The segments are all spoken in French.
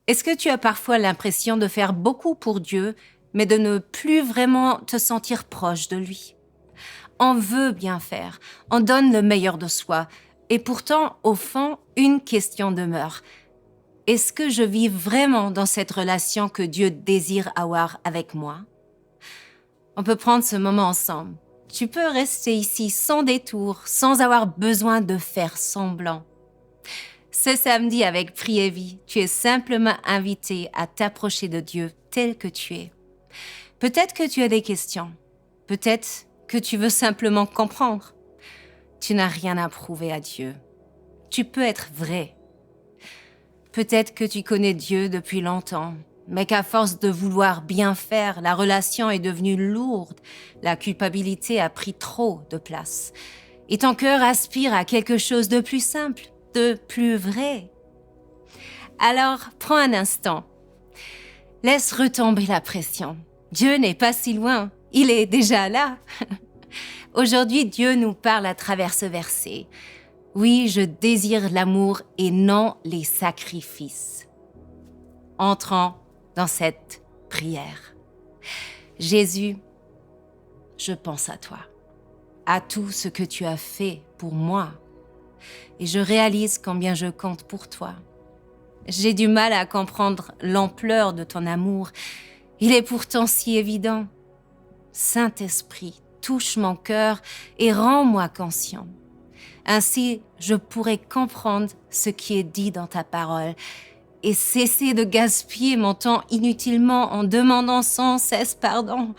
Est-ce que tu as parfois l'impression de faire beaucoup pour Dieu, mais de ne plus vraiment te sentir proche de lui? On veut bien faire, on donne le meilleur de soi, et pourtant, au fond, une question demeure. Est-ce que je vis vraiment dans cette relation que Dieu désire avoir avec moi? On peut prendre ce moment ensemble. Tu peux rester ici sans détour, sans avoir besoin de faire semblant. Ce samedi avec Prier et Vie, tu es simplement invité à t'approcher de Dieu tel que tu es. Peut-être que tu as des questions. Peut-être que tu veux simplement comprendre. Tu n'as rien à prouver à Dieu. Tu peux être vrai. Peut-être que tu connais Dieu depuis longtemps, mais qu'à force de vouloir bien faire, la relation est devenue lourde, la culpabilité a pris trop de place. Et ton cœur aspire à quelque chose de plus simple, de plus vrai. Alors, prends un instant. Laisse retomber la pression. Dieu n'est pas si loin, il est déjà là. Aujourd'hui, Dieu nous parle à travers ce verset. Oui, je désire l'amour et non les sacrifices. Entrons dans cette prière. Jésus, je pense à toi, à tout ce que tu as fait pour moi, et je réalise combien je compte pour toi. J'ai du mal à comprendre l'ampleur de ton amour. Il est pourtant si évident. Saint-Esprit, touche mon cœur et rends-moi conscient. Ainsi, je pourrai comprendre ce qui est dit dans ta parole et cesser de gaspiller mon temps inutilement en demandant sans cesse pardon.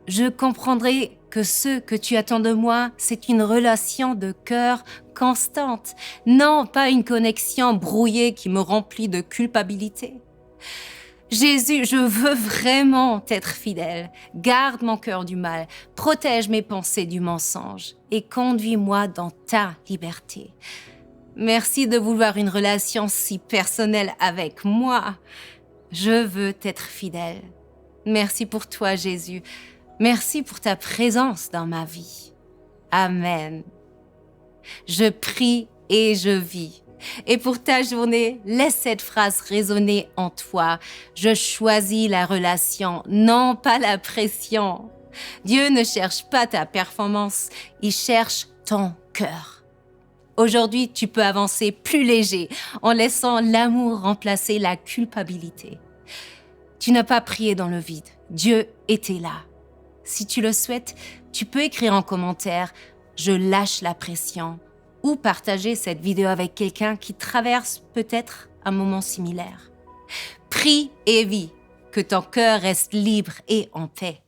Je comprendrai que ce que tu attends de moi, c'est une relation de cœur constante, non pas une connexion brouillée qui me remplit de culpabilité. Jésus, je veux vraiment t'être fidèle. Garde mon cœur du mal, protège mes pensées du mensonge et conduis-moi dans ta liberté. Merci de vouloir une relation si personnelle avec moi. Je veux t'être fidèle. Merci pour toi, Jésus. Merci pour ta présence dans ma vie. Amen. Je prie et je vis. Et pour ta journée, laisse cette phrase résonner en toi. Je choisis la relation, non pas la pression. Dieu ne cherche pas ta performance, il cherche ton cœur. Aujourd'hui, tu peux avancer plus léger en laissant l'amour remplacer la culpabilité. Tu n'as pas prié dans le vide, Dieu était là. Si tu le souhaites, tu peux écrire en commentaire « Je lâche la pression » ou partager cette vidéo avec quelqu'un qui traverse peut-être un moment similaire. Prie et vis, que ton cœur reste libre et en paix.